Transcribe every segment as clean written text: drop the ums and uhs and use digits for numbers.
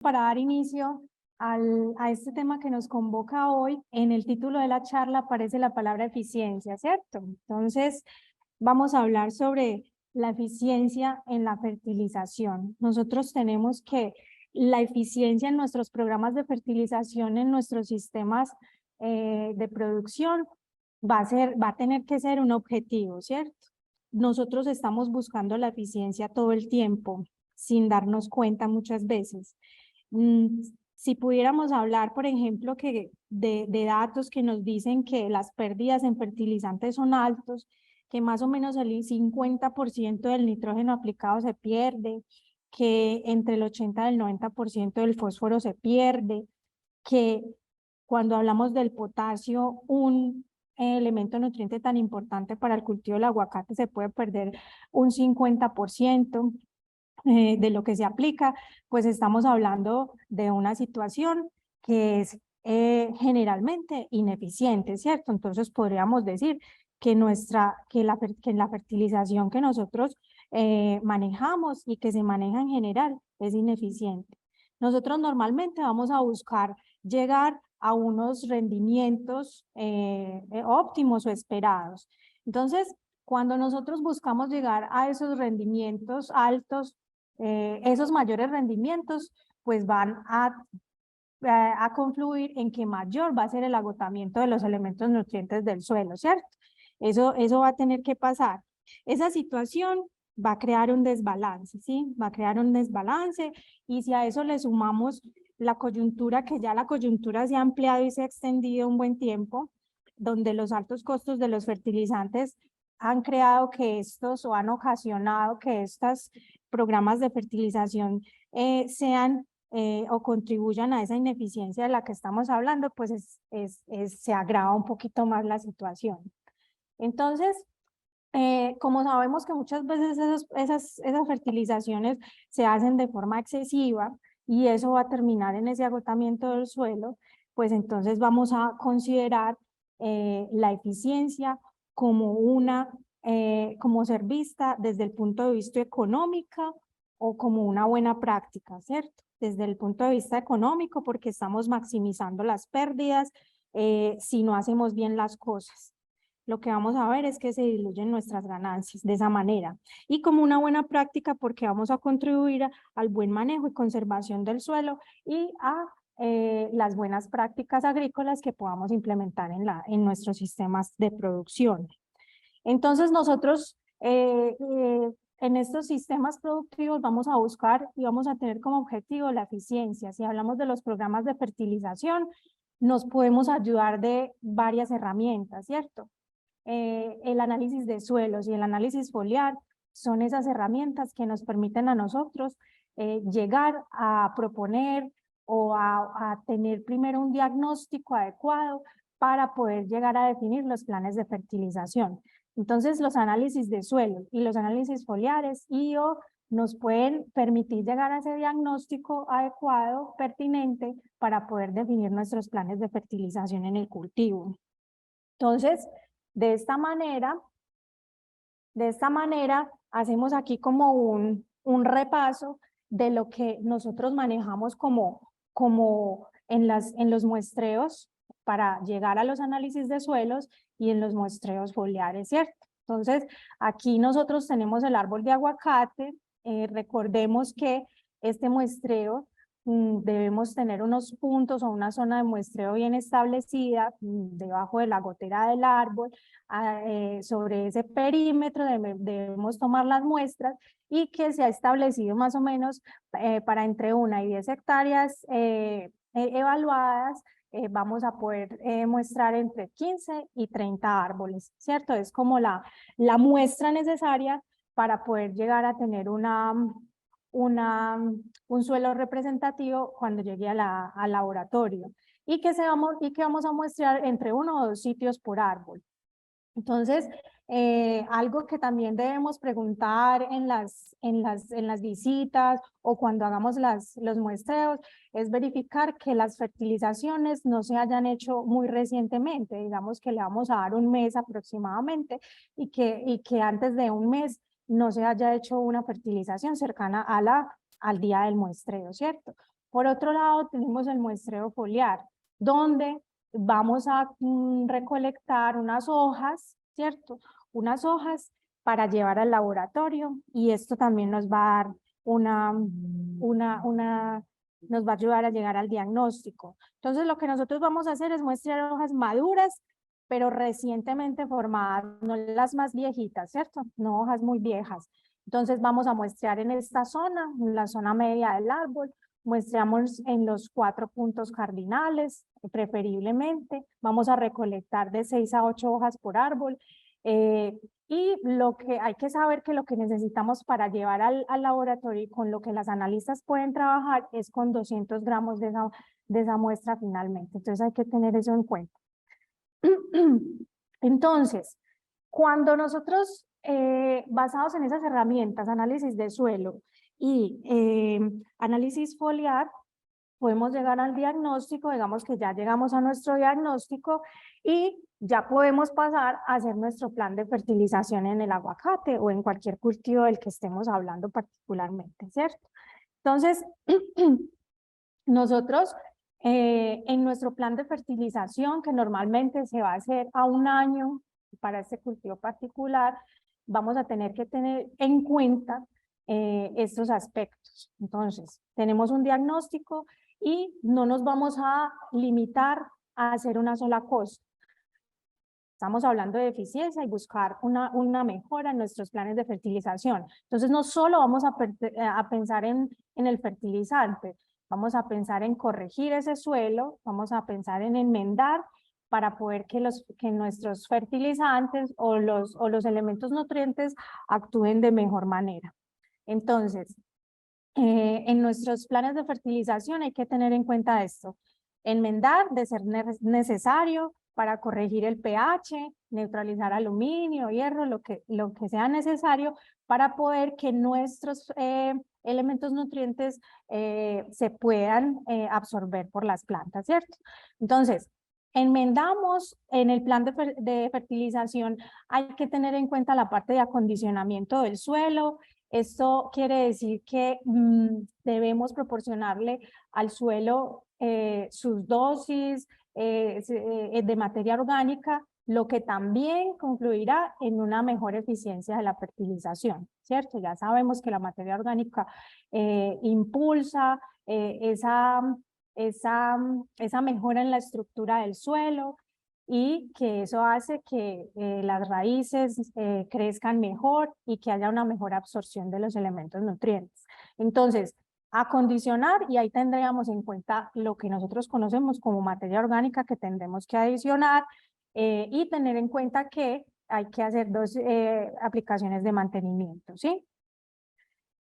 Para dar inicio a este tema que nos convoca hoy, en el título de la charla aparece la palabra eficiencia, ¿cierto? Entonces, vamos a hablar sobre la eficiencia en la fertilización. Nosotros tenemos que la eficiencia en nuestros programas de fertilización, en nuestros sistemas de producción, va a tener que ser un objetivo, ¿cierto? Nosotros estamos buscando la eficiencia todo el tiempo, sin darnos cuenta muchas veces. Si pudiéramos hablar, por ejemplo, de datos que nos dicen que las pérdidas en fertilizantes son altos, que más o menos el 50% del nitrógeno aplicado se pierde, que entre el 80 y el 90% del fósforo se pierde, que cuando hablamos del potasio, un elemento nutriente tan importante para el cultivo del aguacate, se puede perder un 50% de lo que se aplica, pues estamos hablando de una situación que es generalmente ineficiente, ¿cierto? Entonces podríamos decir que, que la fertilización que nosotros manejamos y que se maneja en general es ineficiente. Nosotros normalmente vamos a buscar llegar a unos rendimientos óptimos o esperados. Entonces, cuando nosotros buscamos llegar a esos rendimientos altos, esos mayores rendimientos pues van a confluir en que mayor va a ser el agotamiento de los elementos nutrientes del suelo, ¿cierto? Eso va a tener que pasar. Esa situación va a crear un desbalance, ¿sí? Va a crear un desbalance, y si a eso le sumamos la coyuntura, que ya la coyuntura se ha ampliado y se ha extendido un buen tiempo, donde los altos costos de los fertilizantes han creado que estos, o han ocasionado que estos programas de fertilización sean o contribuyan a esa ineficiencia de la que estamos hablando, pues se agrava un poquito más la situación. Entonces, como sabemos que muchas veces esas fertilizaciones se hacen de forma excesiva y eso va a terminar en ese agotamiento del suelo, pues entonces vamos a considerar la eficiencia como como ser vista desde el punto de vista económico o como una buena práctica, ¿cierto? Desde el punto de vista económico, porque estamos maximizando las pérdidas si no hacemos bien las cosas. Lo que vamos a ver es que se diluyen nuestras ganancias de esa manera. Y como una buena práctica, porque vamos a contribuir al buen manejo y conservación del suelo y a las buenas prácticas agrícolas que podamos implementar en nuestros sistemas de producción. Entonces nosotros en estos sistemas productivos vamos a buscar y vamos a tener como objetivo la eficiencia. Si hablamos de los programas de fertilización, nos podemos ayudar de varias herramientas, ¿cierto? El análisis de suelos y el análisis foliar son esas herramientas que nos permiten a nosotros llegar a proponer o a tener primero un diagnóstico adecuado para poder llegar a definir los planes de fertilización. Entonces, los análisis de suelo y los análisis foliares nos pueden permitir llegar a ese diagnóstico adecuado, pertinente, para poder definir nuestros planes de fertilización en el cultivo. Entonces, de esta manera hacemos aquí como un repaso de lo que nosotros manejamos como en los muestreos para llegar a los análisis de suelos y en los muestreos foliares, ¿cierto? Entonces, aquí nosotros tenemos el árbol de aguacate. Recordemos que este muestreo debemos tener unos puntos o una zona de muestreo bien establecida debajo de la gotera del árbol. Sobre ese perímetro debemos tomar las muestras y que se ha establecido más o menos para entre 1 y 10 hectáreas evaluadas, vamos a poder muestrar entre 15 y 30 árboles, ¿cierto? Es como la muestra necesaria para poder llegar a tener un suelo representativo cuando llegue al laboratorio, y que vamos a muestrar entre 1 o 2 sitios por árbol. Entonces, algo que también debemos preguntar en las visitas o cuando hagamos los muestreos es verificar que las fertilizaciones no se hayan hecho muy recientemente. Digamos que le vamos a dar un mes aproximadamente y que antes de un mes no se haya hecho una fertilización cercana al día del muestreo, ¿cierto? Por otro lado, tenemos el muestreo foliar, donde vamos a recolectar unas hojas, ¿cierto? Unas hojas para llevar al laboratorio, y esto también nos va a dar nos va a ayudar a llegar al diagnóstico. Entonces, lo que nosotros vamos a hacer es muestrear hojas maduras, pero recientemente formadas, no las más viejitas, ¿cierto? No hojas muy viejas. Entonces, vamos a muestrear en esta zona, en la zona media del árbol, muestreamos en los 4 puntos cardinales, preferiblemente. Vamos a recolectar de 6 a 8 hojas por árbol. Y lo que hay que saber que lo que necesitamos para llevar al laboratorio y con lo que las analistas pueden trabajar es con 200 gramos de esa muestra finalmente. Entonces hay que tener eso en cuenta. Entonces, cuando nosotros, basados en esas herramientas, análisis de suelo y análisis foliar, podemos llegar al diagnóstico, digamos que ya llegamos a nuestro diagnóstico y ya podemos pasar a hacer nuestro plan de fertilización en el aguacate o en cualquier cultivo del que estemos hablando particularmente, ¿cierto? Entonces, nosotros en nuestro plan de fertilización, que normalmente se va a hacer a un año para este cultivo particular, vamos a tener que tener en cuenta estos aspectos. Entonces, tenemos un diagnóstico y no nos vamos a limitar a hacer una sola cosa. Estamos hablando de eficiencia y buscar una mejora en nuestros planes de fertilización. Entonces, no solo vamos a pensar en el fertilizante, vamos a pensar en corregir ese suelo, vamos a pensar en enmendar para poder que nuestros fertilizantes o los elementos nutrientes actúen de mejor manera. Entonces, en nuestros planes de fertilización hay que tener en cuenta esto. Enmendar de ser necesario para corregir el pH, neutralizar aluminio, hierro, lo que sea necesario para poder que nuestros elementos nutrientes se puedan absorber por las plantas, ¿cierto? Entonces, enmendamos en el plan de fertilización, hay que tener en cuenta la parte de acondicionamiento del suelo. Esto quiere decir que debemos proporcionarle al suelo sus dosis de materia orgánica, lo que también concluirá en una mejor eficiencia de la fertilización, ¿cierto? Ya sabemos que la materia orgánica impulsa esa mejora en la estructura del suelo, y que eso hace que las raíces crezcan mejor y que haya una mejor absorción de los elementos nutrientes. Entonces, acondicionar, y ahí tendríamos en cuenta lo que nosotros conocemos como materia orgánica que tendremos que adicionar, y tener en cuenta que hay que hacer 2 aplicaciones de mantenimiento, ¿sí?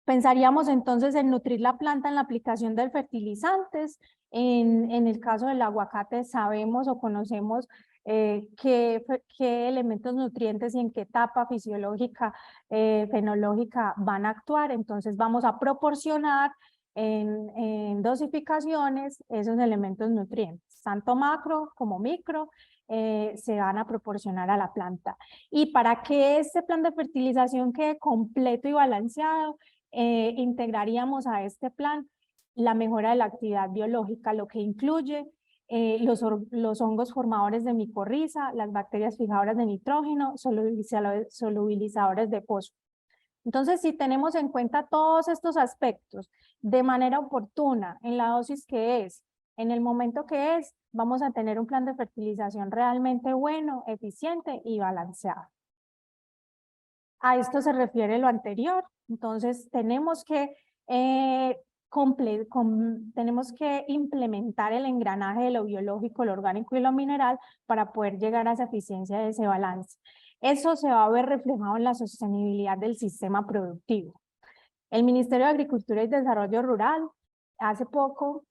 Pensaríamos entonces en nutrir la planta en la aplicación de fertilizantes. En el caso del aguacate sabemos o conocemos qué elementos nutrientes y en qué etapa fisiológica, fenológica van a actuar. Entonces vamos a proporcionar en dosificaciones esos elementos nutrientes, tanto macro como micro, se van a proporcionar a la planta. Y para que este plan de fertilización quede completo y balanceado, integraríamos a este plan la mejora de la actividad biológica, lo que incluye los hongos formadores de micorriza, las bacterias fijadoras de nitrógeno, solubilizadores de fósforo. Entonces, si tenemos en cuenta todos estos aspectos de manera oportuna, en la dosis que es, en el momento que es, vamos a tener un plan de fertilización realmente bueno, eficiente y balanceado. A esto se refiere lo anterior. Entonces, tenemos que implementar el engranaje de lo biológico, lo orgánico y lo mineral para poder llegar a esa eficiencia de ese balance. Eso se va a ver reflejado en la sostenibilidad del sistema productivo. El Ministerio de Agricultura y Desarrollo Rural, hace poco,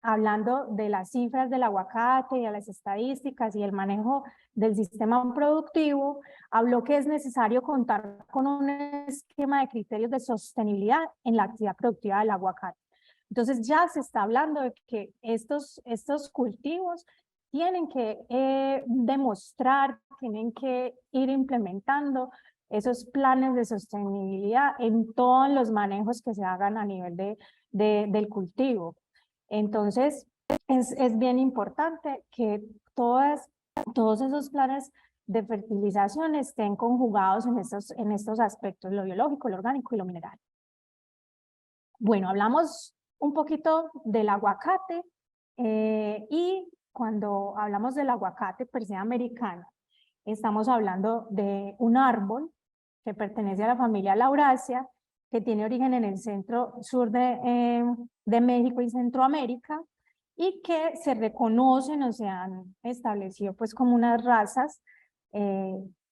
hablando de las cifras del aguacate y de las estadísticas y el manejo del sistema productivo, habló que es necesario contar con un esquema de criterios de sostenibilidad en la actividad productiva del aguacate. Entonces ya se está hablando de que estos cultivos tienen que demostrar, tienen que ir implementando esos planes de sostenibilidad en todos los manejos que se hagan a nivel del cultivo. Entonces, es bien importante que todos esos planes de fertilización estén conjugados en estos aspectos, lo biológico, lo orgánico y lo mineral. Bueno, hablamos un poquito del aguacate y cuando hablamos del aguacate per se americano, estamos hablando de un árbol que pertenece a la familia Lauraceae, que tiene origen en el centro sur de México y Centroamérica, y que se reconocen o se han establecido pues como unas razas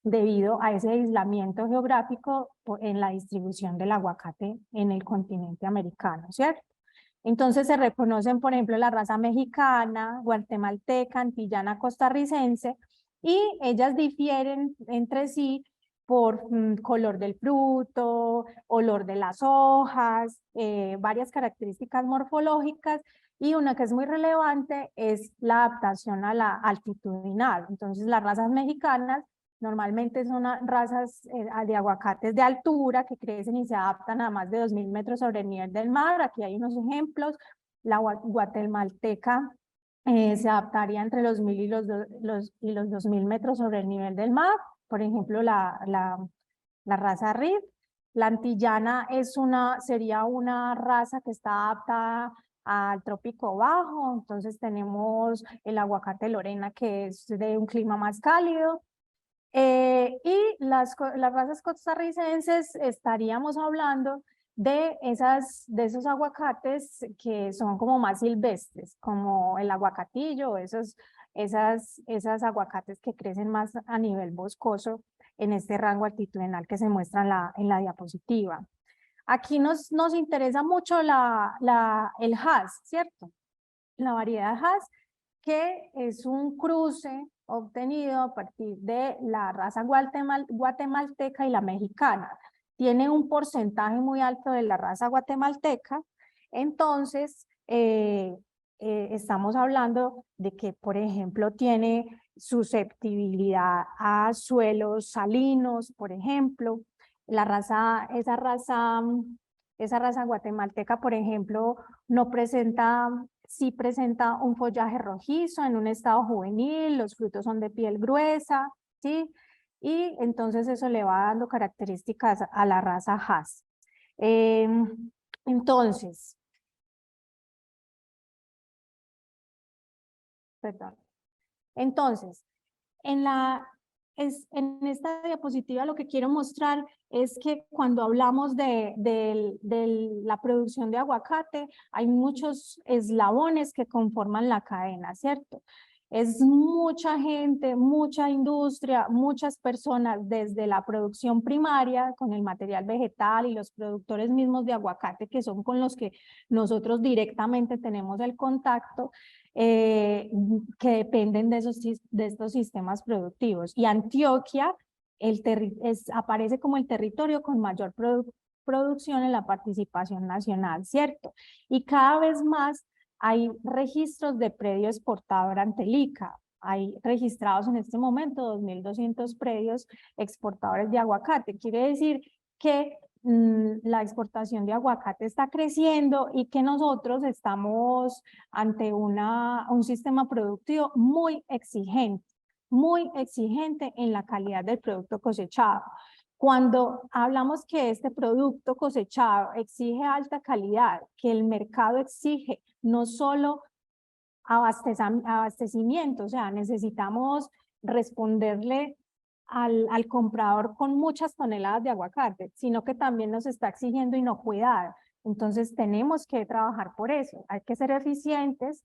debido a ese aislamiento geográfico en la distribución del aguacate en el continente americano, ¿cierto? Entonces se reconocen, por ejemplo, la raza mexicana, guatemalteca, antillana, costarricense, y ellas difieren entre sí por color del fruto, olor de las hojas, varias características morfológicas, y una que es muy relevante es la adaptación a la altitudinal. Entonces las razas mexicanas normalmente son razas de aguacates de altura que crecen y se adaptan a más de 2000 metros sobre el nivel del mar. Aquí hay unos ejemplos. La guatemalteca se adaptaría entre los 1000 y los 2000 metros sobre el nivel del mar. Por ejemplo, la raza Riff. La antillana sería una raza que está adaptada al trópico bajo. Entonces tenemos el aguacate Lorena, que es de un clima más cálido. Y las razas costarricenses estaríamos hablando de esos aguacates que son como más silvestres, como el aguacatillo, esas aguacates que crecen más a nivel boscoso en este rango altitudinal que se muestra en la diapositiva. Aquí nos interesa mucho el Hass, ¿cierto? La variedad Hass, que es un cruce obtenido a partir de la raza guatemalteca y la mexicana. Tiene un porcentaje muy alto de la raza guatemalteca, entonces estamos hablando de que, por ejemplo, tiene susceptibilidad a suelos salinos, por ejemplo. Esa raza guatemalteca, por ejemplo, sí presenta un follaje rojizo en un estado juvenil, los frutos son de piel gruesa, ¿sí? Y entonces eso le va dando características a la raza Hass. Entonces, perdón. Entonces, en esta diapositiva lo que quiero mostrar es que cuando hablamos de la producción de aguacate, hay muchos eslabones que conforman la cadena, ¿cierto? Es mucha gente, mucha industria, muchas personas desde la producción primaria con el material vegetal y los productores mismos de aguacate, que son con los que nosotros directamente tenemos el contacto, que dependen de estos sistemas productivos. Y Antioquia aparece como el territorio con mayor producción en la participación nacional, ¿cierto? Y cada vez más hay registros de predio exportador ante el ICA. Hay registrados en este momento 2200 predios exportadores de aguacate. Quiere decir que la exportación de aguacate está creciendo y que nosotros estamos ante un sistema productivo muy exigente en la calidad del producto cosechado. Cuando hablamos que este producto cosechado exige alta calidad, que el mercado exige no solo abastecimiento, o sea, necesitamos responderle al comprador con muchas toneladas de aguacate, sino que también nos está exigiendo inocuidad. Entonces tenemos que trabajar por eso, hay que ser eficientes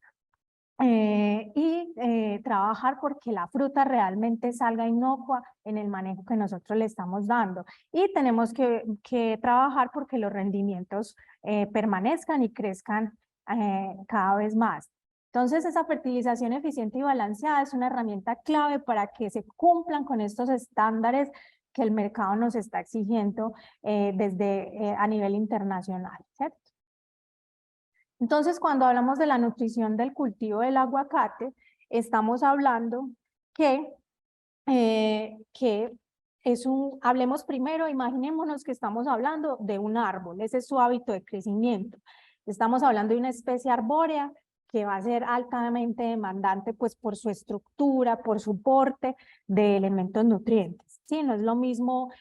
y trabajar porque la fruta realmente salga inocua en el manejo que nosotros le estamos dando. Y tenemos que trabajar porque los rendimientos permanezcan y crezcan cada vez más. Entonces, esa fertilización eficiente y balanceada es una herramienta clave para que se cumplan con estos estándares que el mercado nos está exigiendo a nivel internacional, ¿cierto? Entonces, cuando hablamos de la nutrición del cultivo del aguacate, estamos hablando que hablemos primero, imaginémonos que estamos hablando de un árbol, ese es su hábito de crecimiento. Estamos hablando de una especie arbórea que va a ser altamente demandante pues por su estructura, por su porte de elementos nutrientes. ¿Sí? No es lo mismo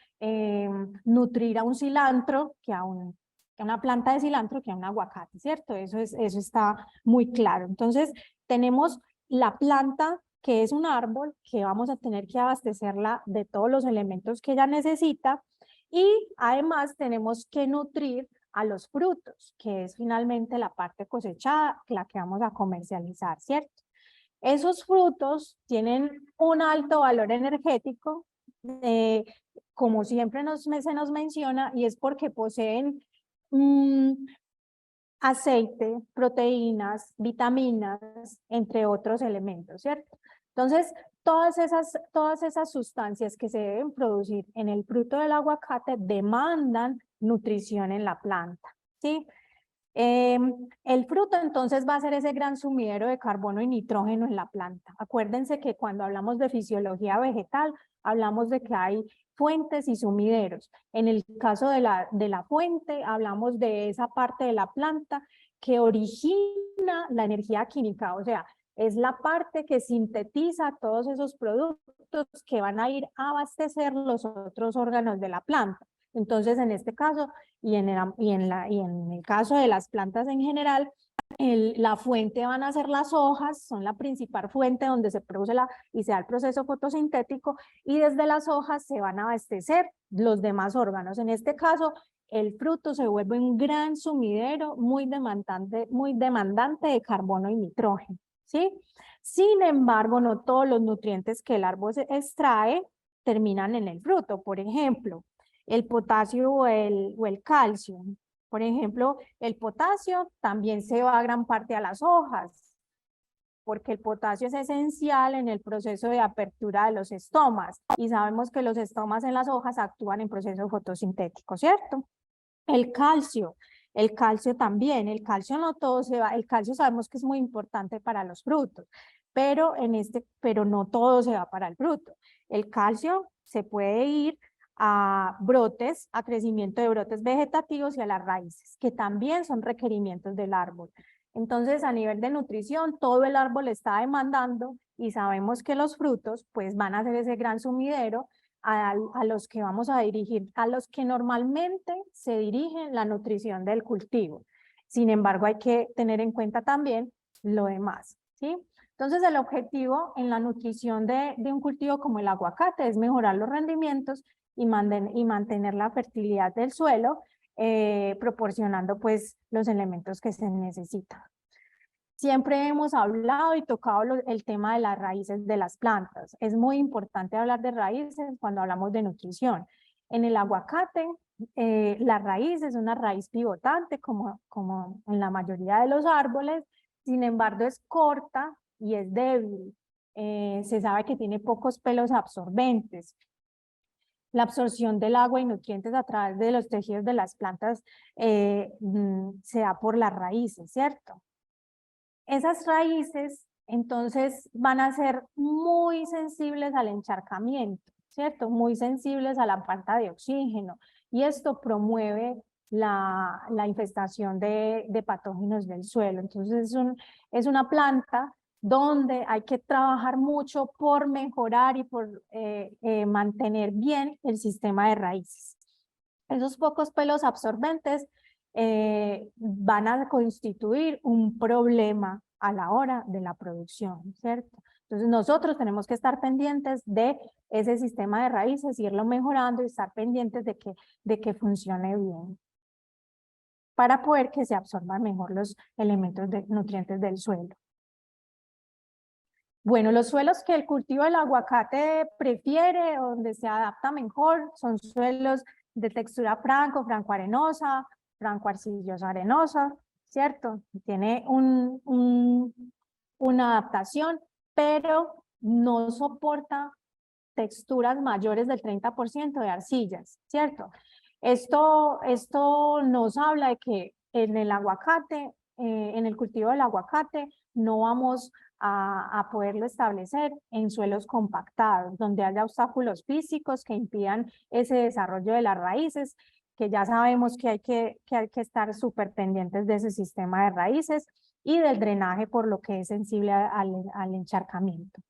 nutrir a un cilantro que a una planta de cilantro que a un aguacate, ¿cierto? Eso está muy claro. Entonces, tenemos la planta, que es un árbol, que vamos a tener que abastecerla de todos los elementos que ella necesita, y además tenemos que nutrir a los frutos, que es finalmente la parte cosechada, la que vamos a comercializar, ¿cierto? Esos frutos tienen un alto valor energético, como siempre se nos menciona, y es porque poseen aceite, proteínas, vitaminas, entre otros elementos, ¿cierto? Entonces, todas esas sustancias que se deben producir en el fruto del aguacate demandan nutrición en la planta, ¿sí? El fruto entonces va a ser ese gran sumidero de carbono y nitrógeno en la planta. Acuérdense que cuando hablamos de fisiología vegetal, hablamos de que hay fuentes y sumideros. En el caso de la fuente, hablamos de esa parte de la planta que origina la energía química, o sea, es la parte que sintetiza todos esos productos que van a ir a abastecer los otros órganos de la planta. Entonces, en este caso, y en el caso de las plantas en general, la fuente van a ser las hojas, son la principal fuente donde se produce y se da el proceso fotosintético, y desde las hojas se van a abastecer los demás órganos. En este caso, el fruto se vuelve un gran sumidero muy demandante de carbono y nitrógeno, ¿sí? Sin embargo, no todos los nutrientes que el árbol extrae terminan en el fruto. Por ejemplo, el potasio o el calcio. Por ejemplo, el potasio también se va a gran parte a las hojas, porque el potasio es esencial en el proceso de apertura de los estomas, y sabemos que los estomas en las hojas actúan en proceso fotosintético, ¿cierto? El calcio también, el calcio no todo se va, el calcio sabemos que es muy importante para los frutos, pero no todo se va para el fruto. El calcio se puede ir a brotes, a crecimiento de brotes vegetativos y a las raíces, que también son requerimientos del árbol. Entonces, a nivel de nutrición, todo el árbol está demandando, y sabemos que los frutos pues van a ser ese gran sumidero a los que vamos a dirigir, a los que normalmente se dirige la nutrición del cultivo. Sin embargo, hay que tener en cuenta también lo demás, ¿sí? Entonces, el objetivo en la nutrición de un cultivo como el aguacate es mejorar los rendimientos y mantener la fertilidad del suelo, proporcionando pues los elementos que se necesitan. Siempre hemos hablado y tocado el tema de las raíces de las plantas. Es muy importante hablar de raíces cuando hablamos de nutrición. En el aguacate, la raíz es una raíz pivotante, como en la mayoría de los árboles. Sin embargo, es corta y es débil. Se sabe que tiene pocos pelos absorbentes. La absorción del agua y nutrientes a través de los tejidos de las plantas se da por las raíces, ¿cierto? Esas raíces entonces van a ser muy sensibles al encharcamiento, ¿cierto? Muy sensibles a la falta de oxígeno, y esto promueve la infestación de patógenos del suelo. Entonces es una planta donde hay que trabajar mucho por mejorar y por mantener bien el sistema de raíces. Esos pocos pelos absorbentes van a constituir un problema a la hora de la producción, ¿cierto? Entonces nosotros tenemos que estar pendientes de ese sistema de raíces, irlo mejorando y estar pendientes de que funcione bien, para poder que se absorban mejor los elementos nutrientes del suelo. Bueno, los suelos que el cultivo del aguacate prefiere, donde se adapta mejor, son suelos de textura franco-arenosa, franco-arcillosa arenosa, ¿cierto? Tiene una adaptación, pero no soporta texturas mayores del 30% de arcillas, ¿cierto? Esto nos habla de que en el aguacate, en el cultivo del aguacate, no vamos a poderlo establecer en suelos compactados, donde haya obstáculos físicos que impidan ese desarrollo de las raíces, que ya sabemos que hay que estar súper pendientes de ese sistema de raíces y del drenaje por lo que es sensible al encharcamiento.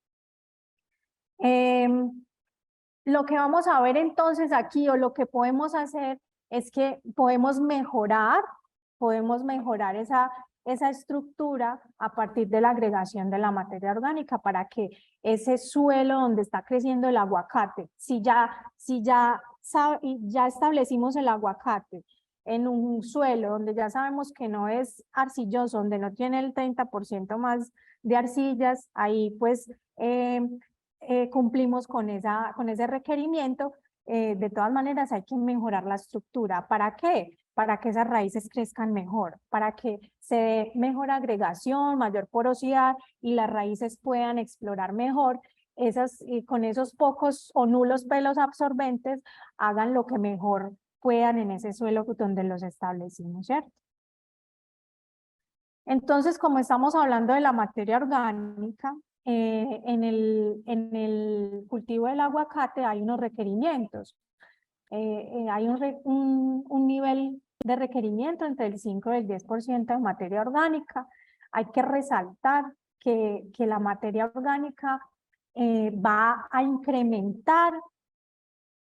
Lo que vamos a ver entonces aquí, o lo que podemos hacer, es que podemos mejorar esa estructura a partir de la agregación de la materia orgánica para que ese suelo donde está creciendo el aguacate, ya establecimos el aguacate en un suelo donde ya sabemos que no es arcilloso, donde no tiene el 30% más de arcillas, ahí pues cumplimos con ese requerimiento. De todas maneras hay que mejorar la estructura. ¿Para qué? Para que esas raíces crezcan mejor, para que se dé mejor agregación, mayor porosidad y las raíces puedan explorar mejor con esos pocos o nulos pelos absorbentes, hagan lo que mejor puedan en ese suelo donde los establecimos, ¿cierto? Entonces, como estamos hablando de la materia orgánica, en el cultivo del aguacate hay unos requerimientos. Hay un nivel de requerimiento entre el 5 y el 10% de materia orgánica. Hay que resaltar que la materia orgánica va a incrementar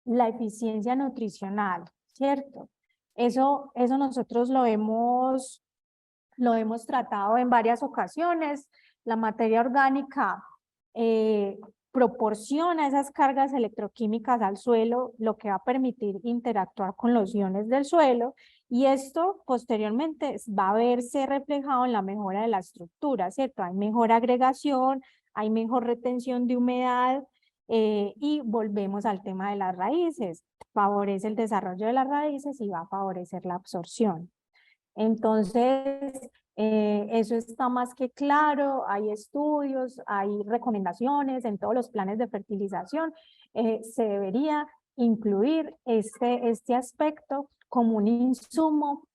la eficiencia nutricional, ¿cierto? Eso nosotros lo hemos tratado en varias ocasiones. La materia orgánica proporciona esas cargas electroquímicas al suelo, lo que va a permitir interactuar con los iones del suelo, y esto posteriormente va a verse reflejado en la mejora de la estructura, ¿cierto? Hay mejor agregación, hay mejor retención de humedad, y volvemos al tema de las raíces. Favorece el desarrollo de las raíces y va a favorecer la absorción. Entonces, eso está más que claro, hay estudios, hay recomendaciones en todos los planes de fertilización. Se debería incluir este aspecto como un insumo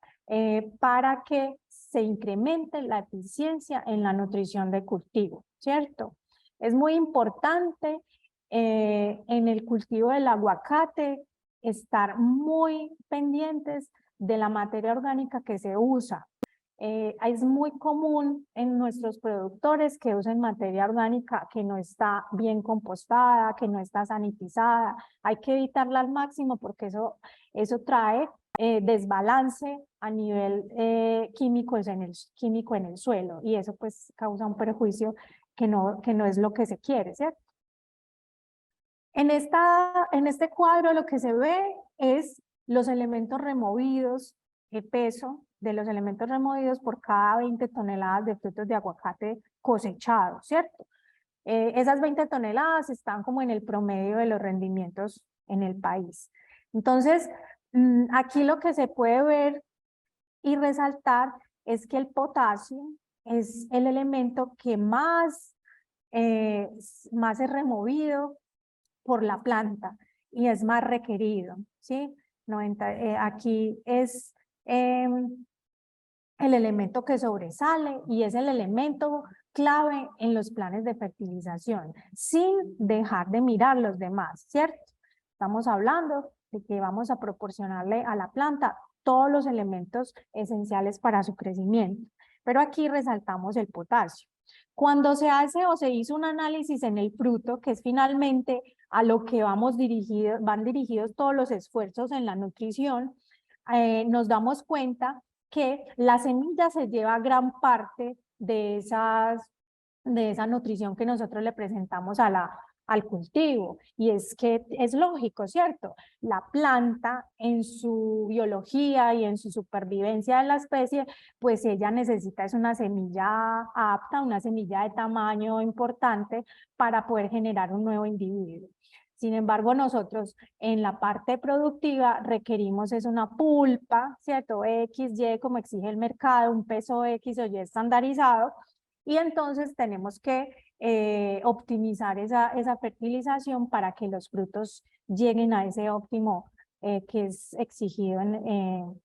para que se incremente la eficiencia en la nutrición de cultivo, ¿cierto? Es muy importante en el cultivo del aguacate estar muy pendientes de la materia orgánica que se usa. Es muy común en nuestros productores que usen materia orgánica que no está bien compostada, que no está sanitizada. Hay que evitarla al máximo porque eso trae desbalance a nivel químico en el suelo, y eso pues causa un perjuicio que no es lo que se quiere, ¿cierto? En este cuadro lo que se ve es los elementos removidos, el peso de los elementos removidos por cada 20 toneladas de frutos de aguacate cosechados, ¿cierto? Esas 20 toneladas están como en el promedio de los rendimientos en el país. Entonces, aquí lo que se puede ver y resaltar es que el potasio es el elemento que más es removido por la planta y es más requerido, ¿sí? Aquí es el elemento que sobresale y es el elemento clave en los planes de fertilización, sin dejar de mirar los demás, ¿cierto? Estamos hablando de que vamos a proporcionarle a la planta todos los elementos esenciales para su crecimiento, pero aquí resaltamos el potasio. Cuando se hace o se hizo un análisis en el fruto, que es finalmente a lo que van dirigidos todos los esfuerzos en la nutrición, nos damos cuenta que la semilla se lleva gran parte de esa nutrición que nosotros le presentamos al cultivo. Y es que es lógico, ¿cierto? La planta en su biología y en su supervivencia de la especie, pues ella necesita es una semilla apta, una semilla de tamaño importante para poder generar un nuevo individuo. Sin embargo, nosotros en la parte productiva requerimos es una pulpa, ¿cierto? X, Y, como exige el mercado, un peso X o Y estandarizado, y entonces tenemos que optimizar esa fertilización para que los frutos lleguen a ese óptimo que es exigido en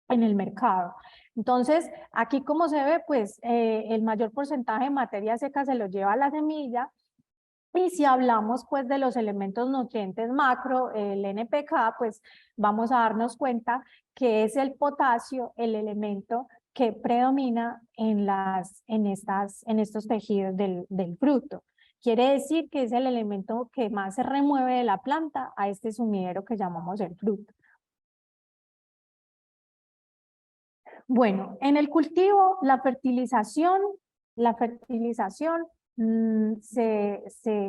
el mercado. Entonces, aquí como se ve, pues el mayor porcentaje de materia seca se lo lleva la semilla, Y si hablamos pues de los elementos nutrientes macro, el NPK, pues vamos a darnos cuenta que es el potasio el elemento que predomina en estos tejidos del fruto. Quiere decir que es el elemento que más se remueve de la planta a este sumidero que llamamos el fruto. Bueno, en el cultivo, la fertilización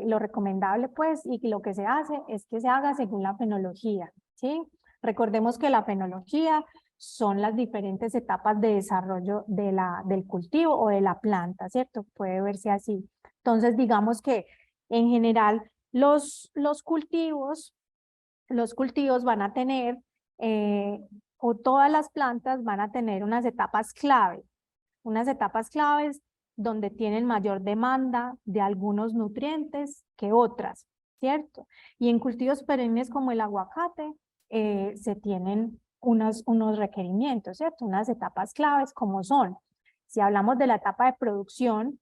lo recomendable pues y lo que se hace es que se haga según la fenología, ¿sí? Recordemos que la fenología son las diferentes etapas de desarrollo del cultivo o de la planta, ¿cierto? Puede verse así. Entonces, digamos que en general los cultivos van a tener, o todas las plantas van a tener unas etapas claves donde tienen mayor demanda de algunos nutrientes que otras, ¿cierto? Y en cultivos perennes como el aguacate, se tienen unos requerimientos, ¿cierto? Unas etapas claves como son, si hablamos de la etapa de producción,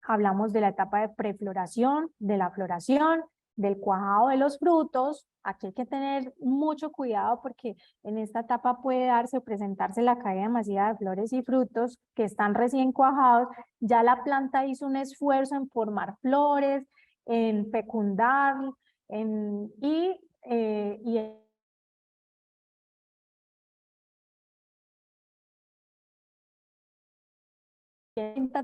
hablamos de la etapa de prefloración, de la floración, del cuajado de los frutos. Aquí hay que tener mucho cuidado porque en esta etapa puede darse o presentarse la caída masiva de flores y frutos que están recién cuajados. Ya la planta hizo un esfuerzo en formar flores, en fecundar, y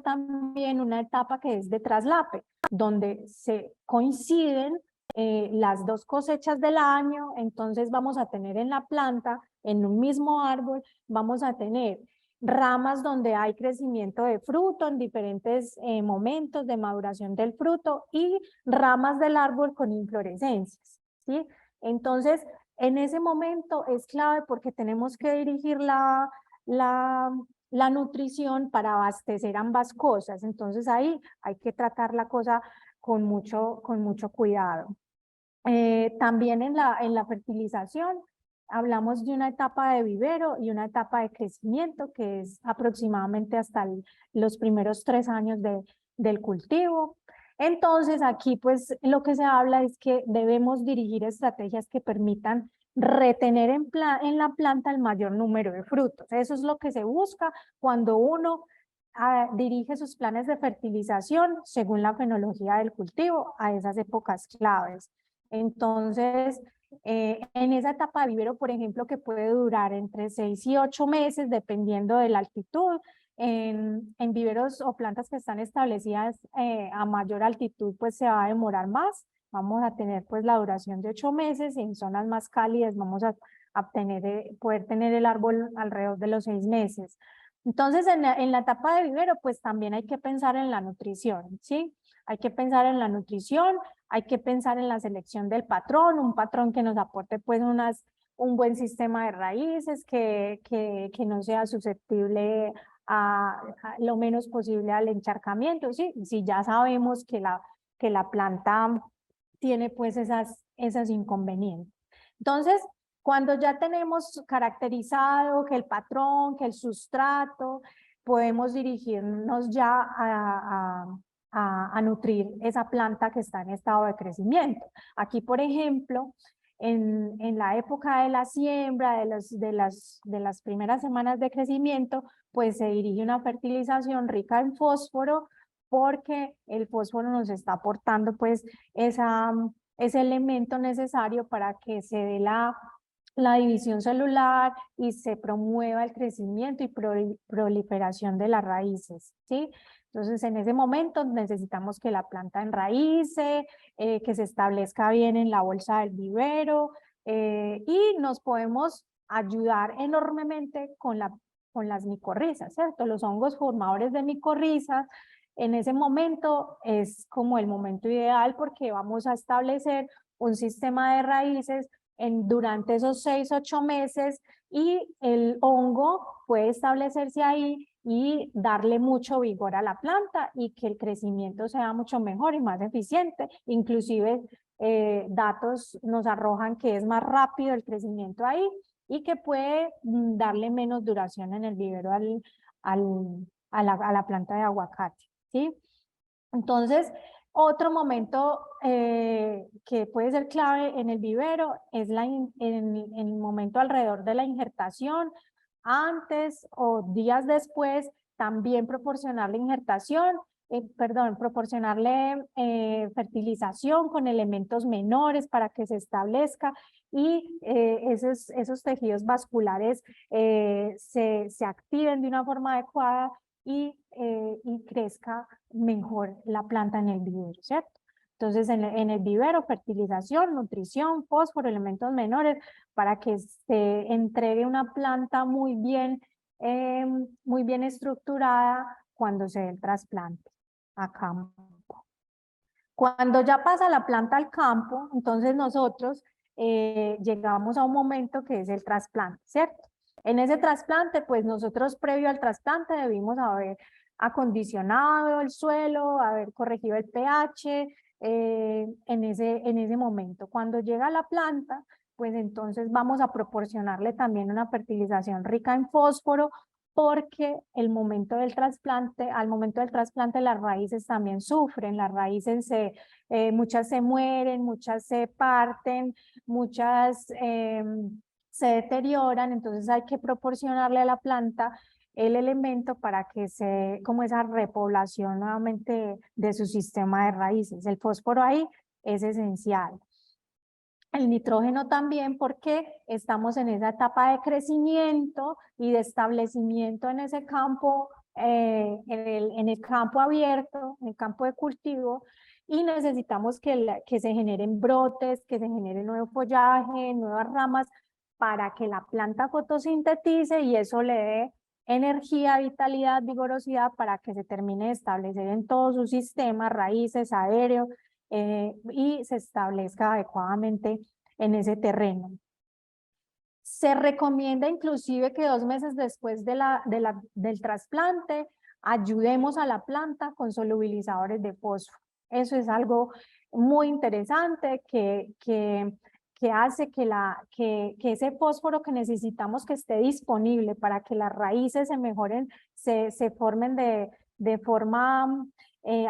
también una etapa que es de traslape, donde se coinciden las dos cosechas del año. Entonces vamos a tener en la planta, en un mismo árbol, vamos a tener ramas donde hay crecimiento de fruto en diferentes momentos de maduración del fruto y ramas del árbol con inflorescencias, ¿sí? Entonces, en ese momento es clave porque tenemos que dirigir la nutrición para abastecer ambas cosas. Entonces ahí hay que tratar la cosa con mucho cuidado. También en la fertilización hablamos de una etapa de vivero y una etapa de crecimiento que es aproximadamente hasta los primeros 3 años del cultivo. Entonces aquí pues lo que se habla es que debemos dirigir estrategias que permitan retener en la planta el mayor número de frutos. Eso es lo que se busca cuando uno dirige sus planes de fertilización según la fenología del cultivo a esas épocas claves. Entonces, en esa etapa de vivero, por ejemplo, que puede durar entre 6 y 8 meses, dependiendo de la altitud, en viveros o plantas que están establecidas a mayor altitud, pues se va a demorar más. Vamos a tener pues la duración de 8 meses y en zonas más cálidas vamos a poder tener el árbol alrededor de los 6 meses. Entonces, en la etapa de vivero, pues también hay que pensar en la nutrición, ¿sí? Hay que pensar en la nutrición, hay que pensar en la selección del patrón, un patrón que nos aporte pues un buen sistema de raíces, que no sea susceptible lo menos posible al encharcamiento, ¿sí? Si ya sabemos que la planta tiene pues esas inconvenientes. Entonces, cuando ya tenemos caracterizado que el patrón, que el sustrato, podemos dirigirnos ya a nutrir esa planta que está en estado de crecimiento. Aquí, por ejemplo, en la época de la siembra, de las primeras semanas de crecimiento, pues se dirige una fertilización rica en fósforo, porque el fósforo nos está aportando pues ese elemento necesario para que se dé la división celular y se promueva el crecimiento y proliferación de las raíces, ¿sí? Entonces, en ese momento necesitamos que la planta enraíce, que se establezca bien en la bolsa del vivero, y nos podemos ayudar enormemente con las micorrizas, ¿cierto? Los hongos formadores de micorrizas, en ese momento es como el momento ideal porque vamos a establecer un sistema de raíces durante esos 6, 8 meses y el hongo puede establecerse ahí y darle mucho vigor a la planta y que el crecimiento sea mucho mejor y más eficiente. Inclusive datos nos arrojan que es más rápido el crecimiento ahí y que puede darle menos duración en el vivero a la planta de aguacate, ¿sí? Entonces, Otro momento que puede ser clave en el vivero es en el momento alrededor de la injertación, antes o días después, también proporcionarle injertación, proporcionarle fertilización con elementos menores para que se establezca y esos tejidos vasculares se activen de una forma adecuada y crezca mejor la planta en el vivero, ¿cierto? Entonces, en el vivero, fertilización, nutrición, fósforo, elementos menores, para que se entregue una planta muy bien estructurada cuando se dé el trasplante a campo. Cuando ya pasa la planta al campo, entonces nosotros llegamos a un momento que es el trasplante, ¿cierto? En ese trasplante, pues nosotros previo al trasplante debimos haber acondicionado el suelo, haber corregido el pH en ese momento. Cuando llega la planta, pues entonces vamos a proporcionarle también una fertilización rica en fósforo, porque al momento del trasplante las raíces también sufren, las raíces muchas se mueren, muchas se parten, muchas se deterioran, entonces hay que proporcionarle a la planta el elemento para que como esa repoblación nuevamente de su sistema de raíces. El fósforo ahí es esencial. El nitrógeno también, porque estamos en esa etapa de crecimiento y de establecimiento en ese campo, en el campo abierto, en el campo de cultivo, y necesitamos que se generen brotes, que se genere nuevo follaje, nuevas ramas, para que la planta fotosintetice y eso le dé energía, vitalidad, vigorosidad para que se termine de establecer en todo su sistema, raíces, aéreo, y se establezca adecuadamente en ese terreno. Se recomienda inclusive que 2 meses después del trasplante ayudemos a la planta con solubilizadores de fósforo. Eso es algo muy interesante que hace que ese fósforo que necesitamos que esté disponible para que las raíces se mejoren, se formen de forma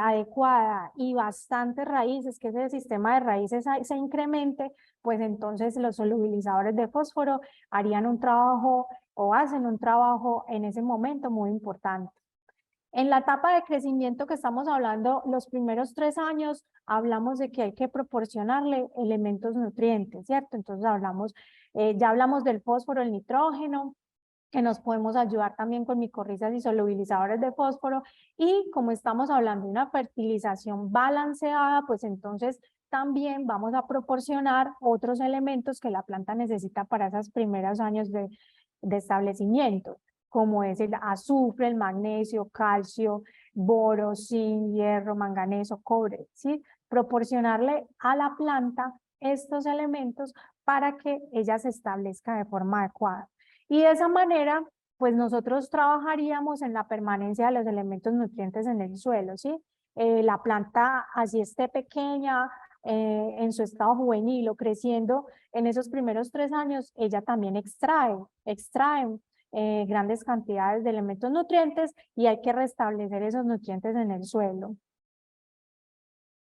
adecuada y bastantes raíces, que ese sistema de raíces se incremente, pues entonces los solubilizadores de fósforo harían un trabajo o hacen un trabajo en ese momento muy importante. En la etapa de crecimiento que estamos hablando, los primeros 3 años, hablamos de que hay que proporcionarle elementos nutrientes, ¿cierto? Entonces ya hablamos del fósforo, el nitrógeno, que nos podemos ayudar también con micorrizas y solubilizadores de fósforo, y como estamos hablando de una fertilización balanceada, pues entonces también vamos a proporcionar otros elementos que la planta necesita para esos primeros años de establecimiento, como es el azufre, el magnesio, calcio, boro, zinc, hierro, manganeso, cobre, ¿sí? Proporcionarle a la planta estos elementos para que ella se establezca de forma adecuada. Y de esa manera, pues nosotros trabajaríamos en la permanencia de los elementos nutrientes en el suelo, ¿sí? La planta, así esté pequeña, en su estado juvenil o creciendo, en esos primeros 3 años, ella también extrae grandes cantidades de elementos nutrientes y hay que restablecer esos nutrientes en el suelo.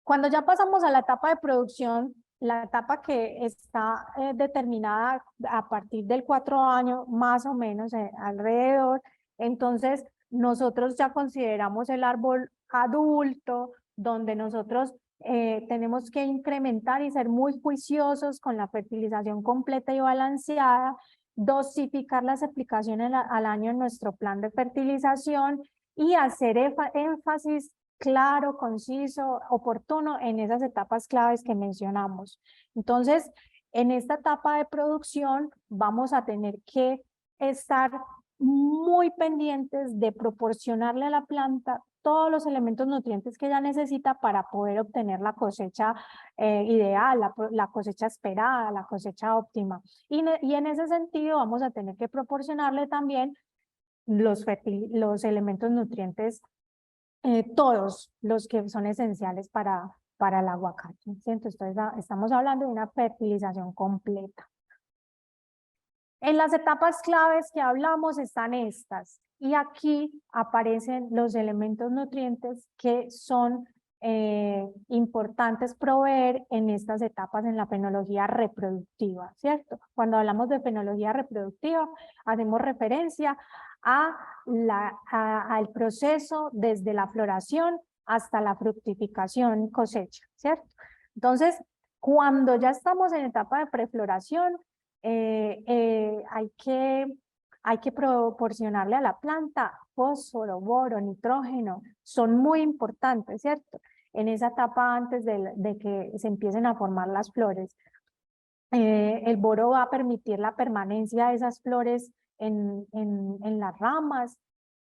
Cuando ya pasamos a la etapa de producción, la etapa que está determinada a partir del 4 años, más o menos alrededor, entonces nosotros ya consideramos el árbol adulto, donde nosotros tenemos que incrementar y ser muy juiciosos con la fertilización completa y balanceada, dosificar las aplicaciones al año en nuestro plan de fertilización y hacer énfasis claro, conciso, oportuno en esas etapas claves que mencionamos. Entonces, en esta etapa de producción vamos a tener que estar muy pendientes de proporcionarle a la planta todos los elementos nutrientes que ella necesita para poder obtener la cosecha ideal, la cosecha esperada, la cosecha óptima. Y en ese sentido vamos a tener que proporcionarle también los elementos nutrientes, todos los que son esenciales para el aguacate. ¿Sí? Entonces estamos hablando de una fertilización completa. En las etapas claves que hablamos están estas, y aquí aparecen los elementos nutrientes que son importantes proveer en estas etapas en la fenología reproductiva, ¿cierto? Cuando hablamos de fenología reproductiva, hacemos referencia al proceso desde la floración hasta la fructificación y cosecha, ¿cierto? Entonces, cuando ya estamos en etapa de prefloración, hay que proporcionarle a la planta fósforo, boro, nitrógeno, son muy importantes, ¿cierto? En esa etapa antes de que se empiecen a formar las flores. El boro va a permitir la permanencia de esas flores en las ramas,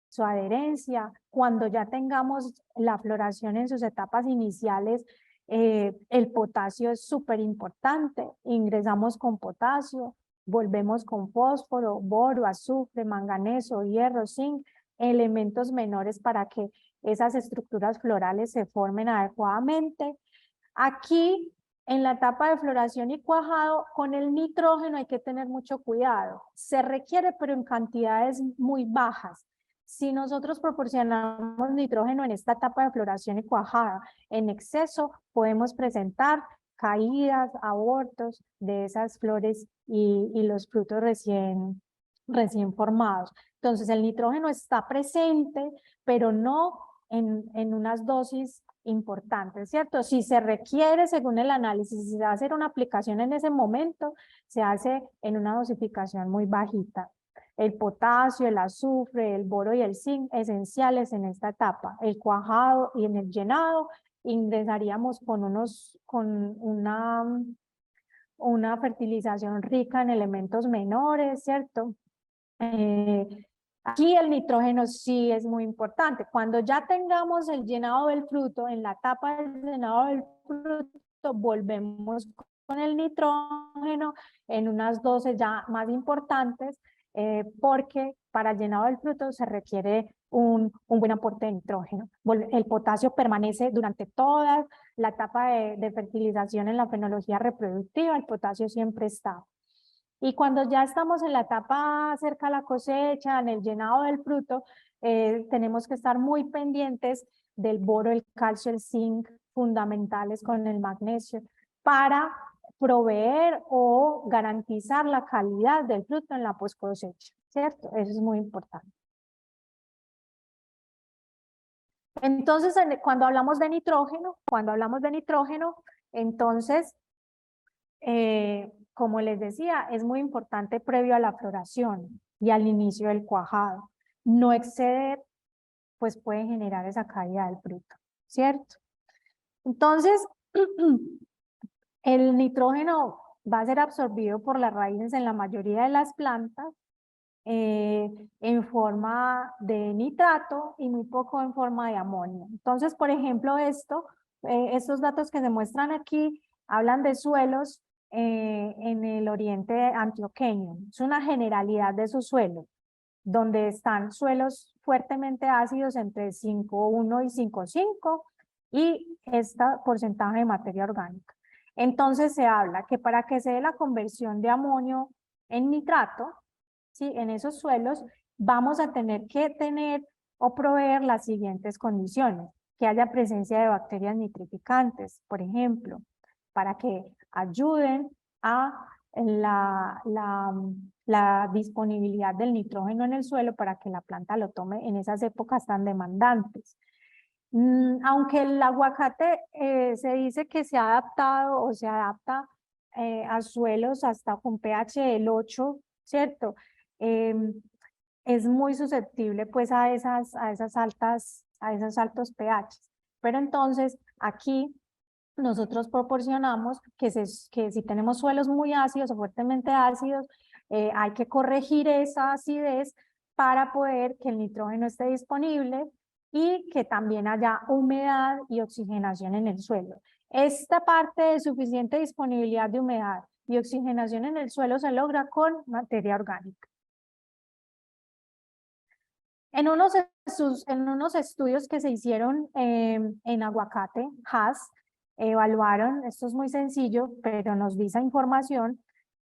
su adherencia. Cuando ya tengamos la floración en sus etapas iniciales, el potasio es súper importante. Ingresamos con potasio, volvemos con fósforo, boro, azufre, manganeso, hierro, zinc, elementos menores para que esas estructuras florales se formen adecuadamente. Aquí, en la etapa de floración y cuajado, con el nitrógeno hay que tener mucho cuidado. Se requiere, pero en cantidades muy bajas. Si nosotros proporcionamos nitrógeno en esta etapa de floración y cuajada en exceso, podemos presentar caídas, abortos de esas flores y los frutos recién formados. Entonces, el nitrógeno está presente, pero no en unas dosis importantes, ¿cierto? Si se requiere, según el análisis, si se va a hacer una aplicación en ese momento, se hace en una dosificación muy bajita. El potasio, el azufre, el boro y el zinc esenciales en esta etapa. El cuajado y en el llenado ingresaríamos con una fertilización rica en elementos menores, ¿cierto? Aquí el nitrógeno sí es muy importante. Cuando ya tengamos el llenado del fruto, en la etapa del llenado del fruto, volvemos con el nitrógeno en unas dosis ya más importantes, porque para el llenado del fruto se requiere un buen aporte de nitrógeno. El potasio permanece durante toda la etapa de fertilización en la fenología reproductiva, el potasio siempre está. Y cuando ya estamos en la etapa cerca a la cosecha, en el llenado del fruto, tenemos que estar muy pendientes del boro, el calcio, el zinc, fundamentales con el magnesio, para proveer o garantizar la calidad del fruto en la post cosecha, ¿cierto? Eso es muy importante. Entonces, cuando hablamos de nitrógeno, entonces, como les decía, es muy importante previo a la floración y al inicio del cuajado. No exceder, pues puede generar esa caída del fruto, ¿cierto? Entonces, el nitrógeno va a ser absorbido por las raíces en la mayoría de las plantas en forma de nitrato y muy poco en forma de amonio. Entonces, por ejemplo, estos datos que se muestran aquí hablan de suelos en el oriente antioqueño. Es una generalidad de esos suelos, donde están suelos fuertemente ácidos entre 5,1 y 5,5 y este porcentaje de materia orgánica. Entonces se habla que para que se dé la conversión de amonio en nitrato, ¿sí? En esos suelos vamos a tener que tener o proveer las siguientes condiciones: que haya presencia de bacterias nitrificantes, por ejemplo, para que ayuden a la disponibilidad del nitrógeno en el suelo para que la planta lo tome en esas épocas tan demandantes. Aunque el aguacate se dice que se ha adaptado o se adapta a suelos hasta con pH del 8, ¿cierto? Es muy susceptible pues a esos altos pH. Pero entonces aquí nosotros proporcionamos que si tenemos suelos muy ácidos o fuertemente ácidos, hay que corregir esa acidez para poder que el nitrógeno esté disponible y que también haya humedad y oxigenación en el suelo. Esta parte de suficiente disponibilidad de humedad y oxigenación en el suelo se logra con materia orgánica. En unos estudios que se hicieron en aguacate, Haas, evaluaron, esto es muy sencillo, pero nos dice información,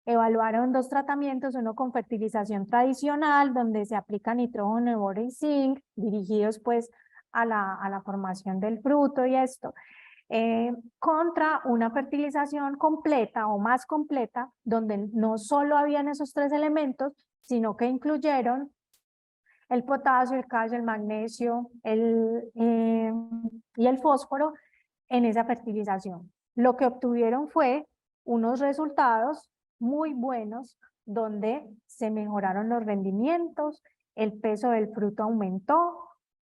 evaluaron 2 tratamientos, uno con fertilización tradicional, donde se aplica nitrógeno, boro y zinc, dirigidos pues a la formación del fruto y esto, contra una fertilización completa o más completa, donde no solo habían esos 3 elementos, sino que incluyeron el potasio, el calcio, el magnesio y el fósforo en esa fertilización. Lo que obtuvieron fue unos resultados muy buenos donde se mejoraron los rendimientos, el peso del fruto aumentó,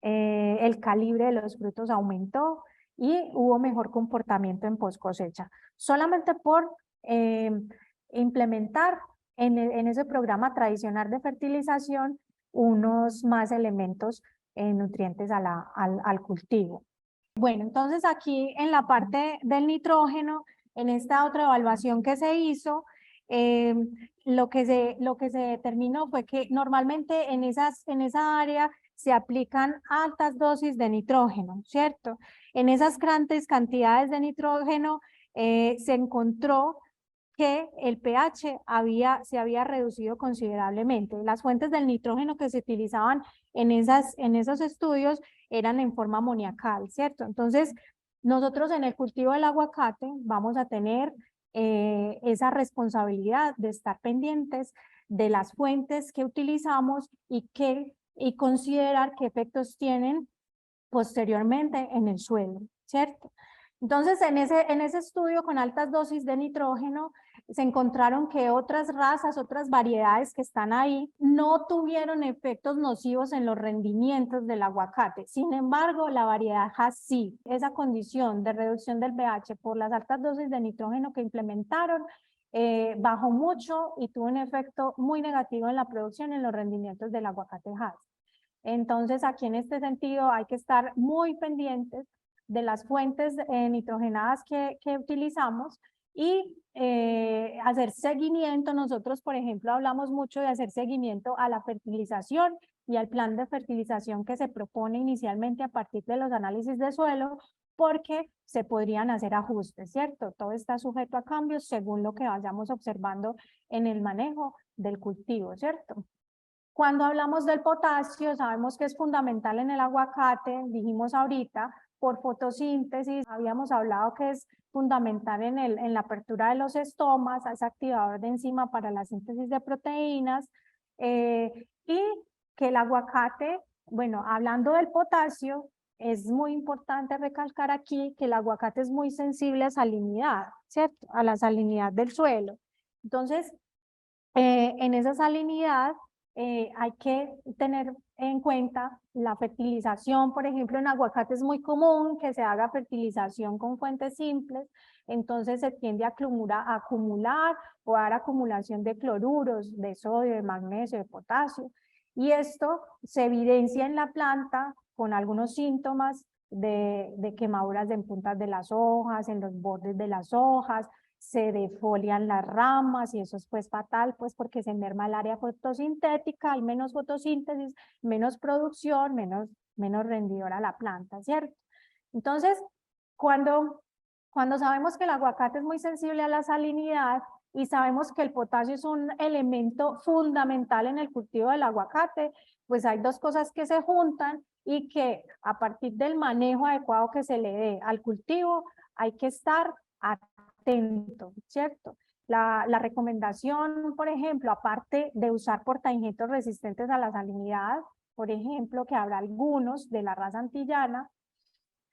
el calibre de los frutos aumentó y hubo mejor comportamiento en post cosecha. Solamente por implementar en ese programa tradicional de fertilización unos más elementos nutrientes al cultivo. Bueno, entonces aquí en la parte del nitrógeno, en esta otra evaluación que se hizo, lo que se determinó fue que normalmente en esa área se aplican altas dosis de nitrógeno, ¿cierto? En esas grandes cantidades de nitrógeno se encontró que el pH se había reducido considerablemente. Las fuentes del nitrógeno que se utilizaban en esos estudios eran en forma amoniacal, ¿cierto? Entonces, nosotros en el cultivo del aguacate vamos a tener esa responsabilidad de estar pendientes de las fuentes que utilizamos y considerar qué efectos tienen posteriormente en el suelo, ¿cierto? Entonces, en ese estudio con altas dosis de nitrógeno, se encontraron que otras razas, otras variedades que están ahí, no tuvieron efectos nocivos en los rendimientos del aguacate. Sin embargo, la variedad Hass sí. Esa condición de reducción del pH por las altas dosis de nitrógeno que implementaron, bajó mucho y tuvo un efecto muy negativo en la producción y en los rendimientos del aguacate Hass. Entonces, aquí en este sentido hay que estar muy pendientes de las fuentes nitrogenadas que utilizamos y hacer seguimiento. Nosotros, por ejemplo, hablamos mucho de hacer seguimiento a la fertilización y al plan de fertilización que se propone inicialmente a partir de los análisis de suelo, porque se podrían hacer ajustes, ¿cierto? Todo está sujeto a cambios según lo que vayamos observando en el manejo del cultivo, ¿cierto? Cuando hablamos del potasio, sabemos que es fundamental en el aguacate, dijimos ahorita, por fotosíntesis, habíamos hablado que es fundamental en la apertura de los estomas, es activador de enzima para la síntesis de proteínas, y que el aguacate, bueno, hablando del potasio, es muy importante recalcar aquí que el aguacate es muy sensible a salinidad, ¿cierto? A la salinidad del suelo. Entonces, en esa salinidad, hay que tener en cuenta la fertilización. Por ejemplo, en aguacate es muy común que se haga fertilización con fuentes simples, entonces se tiende a acumular o dar acumulación de cloruros, de sodio, de magnesio, de potasio, y esto se evidencia en la planta con algunos síntomas de quemaduras en puntas de las hojas, en los bordes de las hojas, se defolian las ramas y eso es pues fatal, pues porque se merma el área fotosintética, hay menos fotosíntesis, menos producción, menos rendidora la planta, ¿cierto? Entonces, cuando sabemos que el aguacate es muy sensible a la salinidad y sabemos que el potasio es un elemento fundamental en el cultivo del aguacate, pues hay dos cosas que se juntan y que a partir del manejo adecuado que se le dé al cultivo, hay que estar atento, ¿cierto? La recomendación, por ejemplo, aparte de usar portainjertos resistentes a la salinidad, por ejemplo, que habrá algunos de la raza antillana,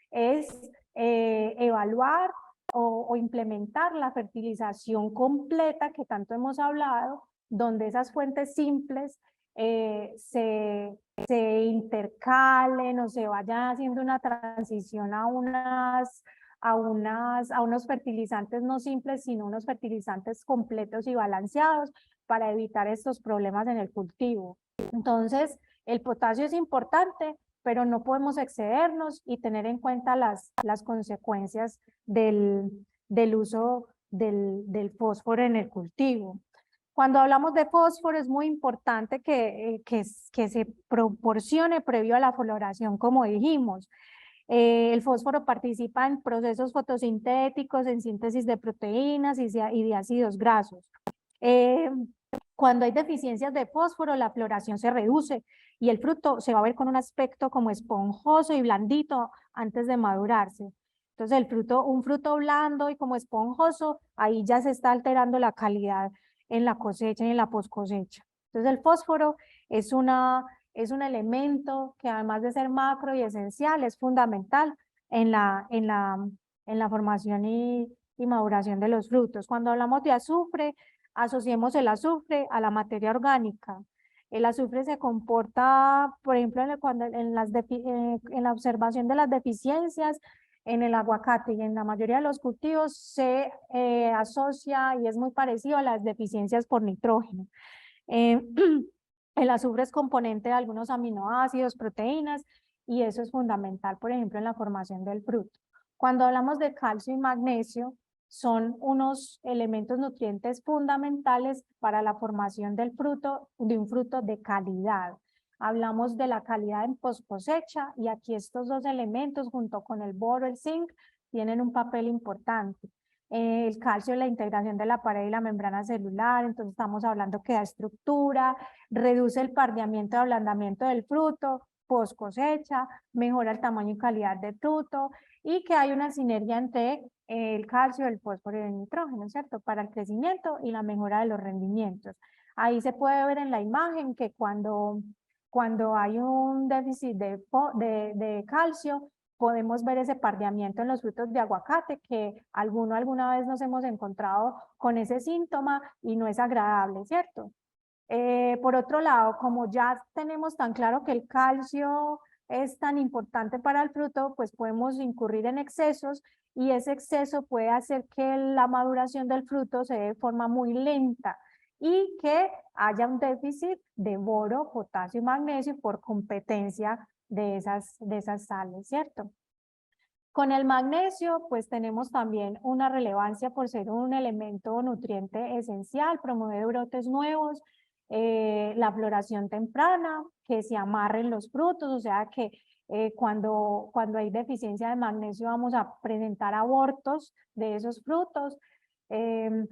es evaluar o implementar la fertilización completa que tanto hemos hablado, donde esas fuentes simples se intercalen o se vaya haciendo una transición a unos fertilizantes no simples, sino unos fertilizantes completos y balanceados para evitar estos problemas en el cultivo. Entonces, el potasio es importante, pero no podemos excedernos y tener en cuenta las consecuencias del uso del fósforo en el cultivo. Cuando hablamos de fósforo es muy importante que se proporcione previo a la floración, como dijimos. El fósforo participa en procesos fotosintéticos, en síntesis de proteínas y de ácidos grasos. Cuando hay deficiencias de fósforo, la floración se reduce y el fruto se va a ver con un aspecto como esponjoso y blandito antes de madurarse. Entonces un fruto blando y como esponjoso, ahí ya se está alterando la calidad en la cosecha y en la post cosecha. Entonces el fósforo es un elemento que además de ser macro y esencial, es fundamental en la formación y maduración de los frutos. Cuando hablamos de azufre, asociemos el azufre a la materia orgánica. El azufre se comporta, por ejemplo, en la observación de las deficiencias en el aguacate y en la mayoría de los cultivos se asocia y es muy parecido a las deficiencias por nitrógeno. El azufre es componente de algunos aminoácidos, proteínas, y eso es fundamental, por ejemplo, en la formación del fruto. Cuando hablamos de calcio y magnesio, son unos elementos nutrientes fundamentales para la formación del fruto, de un fruto de calidad. Hablamos de la calidad en post cosecha y aquí estos dos elementos junto con el boro, el zinc, tienen un papel importante. El calcio, la integración de la pared y la membrana celular, entonces estamos hablando que da estructura, reduce el pardeamiento y ablandamiento del fruto, post cosecha, mejora el tamaño y calidad del fruto y que hay una sinergia entre el calcio, el fósforo y el nitrógeno, ¿cierto? Para el crecimiento y la mejora de los rendimientos. Ahí se puede ver en la imagen que cuando hay un déficit de calcio, podemos ver ese pardeamiento en los frutos de aguacate, que alguna vez nos hemos encontrado con ese síntoma y no es agradable, ¿cierto? Por otro lado, como ya tenemos tan claro que el calcio es tan importante para el fruto, pues podemos incurrir en excesos y ese exceso puede hacer que la maduración del fruto se dé de forma muy lenta y que haya un déficit de boro, potasio y magnesio por competencia de esas sales, ¿cierto? Con el magnesio, pues tenemos también una relevancia por ser un elemento nutriente esencial, promueve brotes nuevos, la floración temprana, que se amarren los frutos, o sea que cuando hay deficiencia de magnesio vamos a presentar abortos de esos frutos. El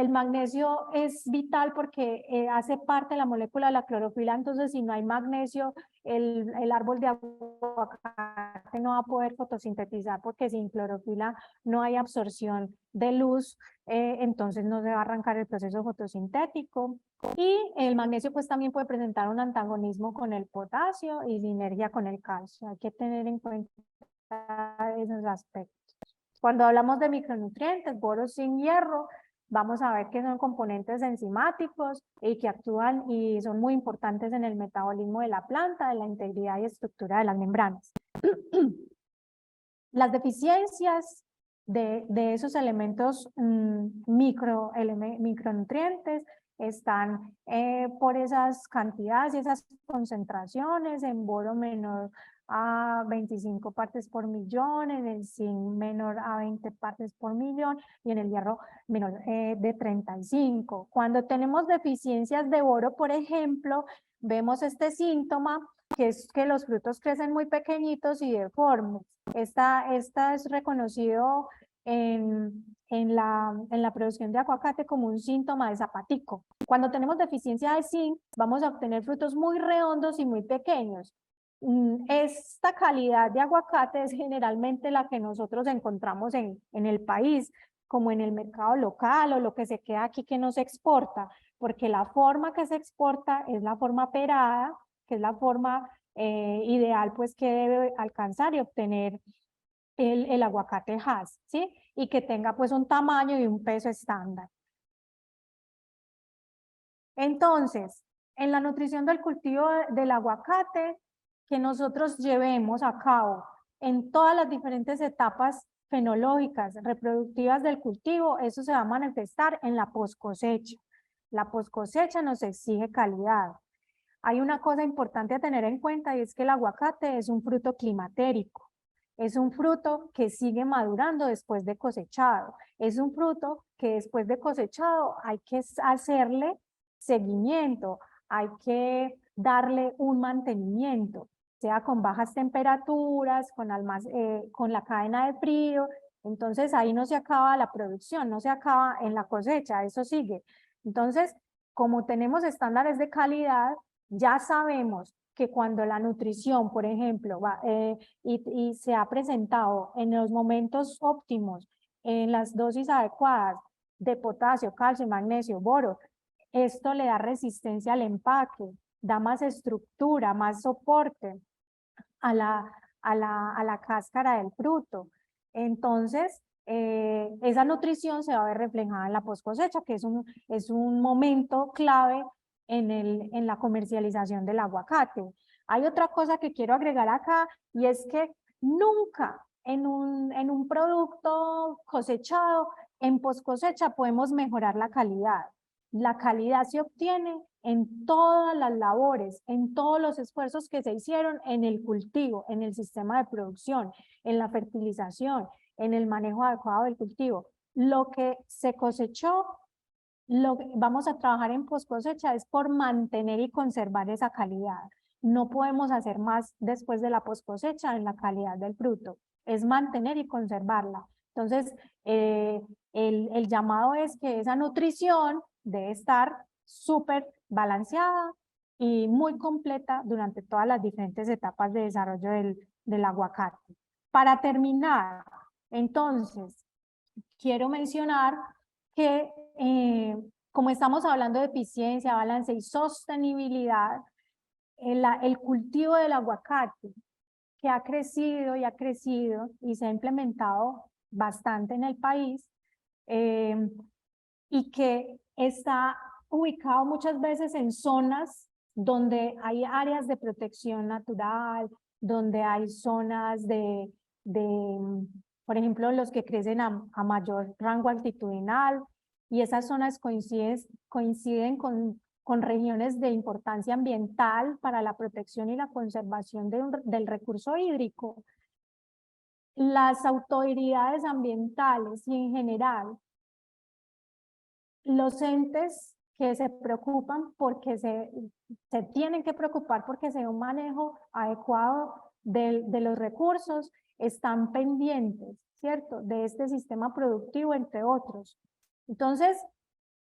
magnesio es vital porque hace parte de la molécula de la clorofila, entonces si no hay magnesio, el árbol de aguacate no va a poder fotosintetizar porque sin clorofila no hay absorción de luz, entonces no se va a arrancar el proceso fotosintético. Y el magnesio pues también puede presentar un antagonismo con el potasio y sinergia con el calcio. Hay que tener en cuenta esos aspectos. Cuando hablamos de micronutrientes, boro, zinc, hierro, vamos a ver que son componentes enzimáticos y que actúan y son muy importantes en el metabolismo de la planta, de la integridad y estructura de las membranas. Las deficiencias de esos elementos micronutrientes están por esas cantidades y esas concentraciones en boro menor a 25 partes por millón, en el zinc menor a 20 partes por millón y en el hierro menor de 35. Cuando tenemos deficiencias de boro, por ejemplo, vemos este síntoma que es que los frutos crecen muy pequeñitos y deformes. Esta es reconocido en la producción de aguacate como un síntoma de zapatico. Cuando tenemos deficiencia de zinc, vamos a obtener frutos muy redondos y muy pequeños. Esta calidad de aguacate es generalmente la que nosotros encontramos en el país, como en el mercado local o lo que se queda aquí que no se exporta, porque la forma que se exporta es la forma perada, que es la forma ideal pues que debe alcanzar y obtener el aguacate Hass, ¿sí? Y que tenga pues un tamaño y un peso estándar. Entonces, en la nutrición del cultivo del aguacate, que nosotros llevemos a cabo en todas las diferentes etapas fenológicas, reproductivas del cultivo, eso se va a manifestar en la post cosecha. La post cosecha nos exige calidad. Hay una cosa importante a tener en cuenta y es que el aguacate es un fruto climatérico. Es un fruto que sigue madurando después de cosechado. Es un fruto que después de cosechado hay que hacerle seguimiento, hay que darle un mantenimiento, sea con bajas temperaturas, con la cadena de frío. Entonces ahí no se acaba la producción, no se acaba en la cosecha, eso sigue. Entonces, como tenemos estándares de calidad, Ya sabemos que cuando la nutrición, por ejemplo, y se ha presentado en los momentos óptimos, en las dosis adecuadas de potasio, calcio, magnesio, boro, esto le da resistencia al empaque, da más estructura, más soporte a la cáscara del fruto. Entonces, esa nutrición se va a ver reflejada en la post cosecha, que es un momento clave en la comercialización del aguacate. Hay otra cosa que quiero agregar acá, y es que nunca en un producto cosechado, en post cosecha, podemos mejorar la calidad. La calidad se obtiene en todas las labores, en todos los esfuerzos que se hicieron en el cultivo, en el sistema de producción, en la fertilización, en el manejo adecuado del cultivo. Lo que se cosechó, lo que vamos a trabajar en post cosecha es por mantener y conservar esa calidad. No podemos hacer más después de la post cosecha en la calidad del fruto, es mantener y conservarla. Entonces, el llamado es que esa nutrición debe estar súper balanceada y muy completa durante todas las diferentes etapas de desarrollo del aguacate. Para terminar, entonces, quiero mencionar que como estamos hablando de eficiencia, balance y sostenibilidad, el cultivo del aguacate que ha crecido y se ha implementado bastante en el país, y que está ubicado muchas veces en zonas donde hay áreas de protección natural, donde hay zonas por ejemplo, los que crecen a mayor rango altitudinal, y esas zonas coinciden con regiones de importancia ambiental para la protección y la conservación del recurso hídrico. Las autoridades ambientales y en general los entes que se preocupan porque se tienen que preocupar porque sea un manejo adecuado de los recursos, están pendientes, ¿cierto?, de este sistema productivo, entre otros. Entonces,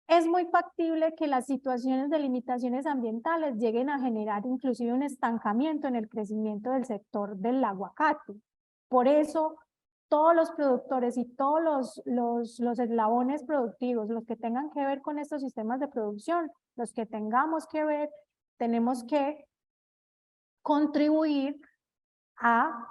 es muy factible que las situaciones de limitaciones ambientales lleguen a generar inclusive un estancamiento en el crecimiento del sector del aguacate. Por eso, todos los productores y todos los eslabones productivos, los que tengan que ver con estos sistemas de producción, los que tengamos que ver, tenemos que contribuir a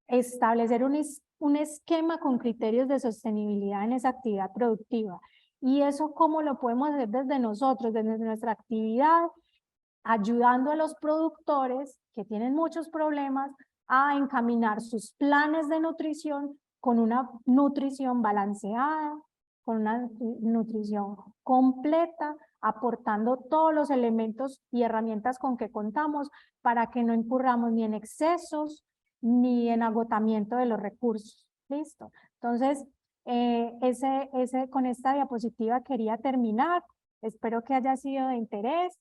establecer un esquema con criterios de sostenibilidad en esa actividad productiva. Y eso, ¿cómo lo podemos hacer desde nosotros, desde nuestra actividad? Ayudando a los productores que tienen muchos problemas a encaminar sus planes de nutrición con una nutrición balanceada, con una nutrición completa, aportando todos los elementos y herramientas con que contamos para que no incurramos ni en excesos ni en agotamiento de los recursos. ¿Listo? Entonces, con esta diapositiva quería terminar. Espero que haya sido de interés.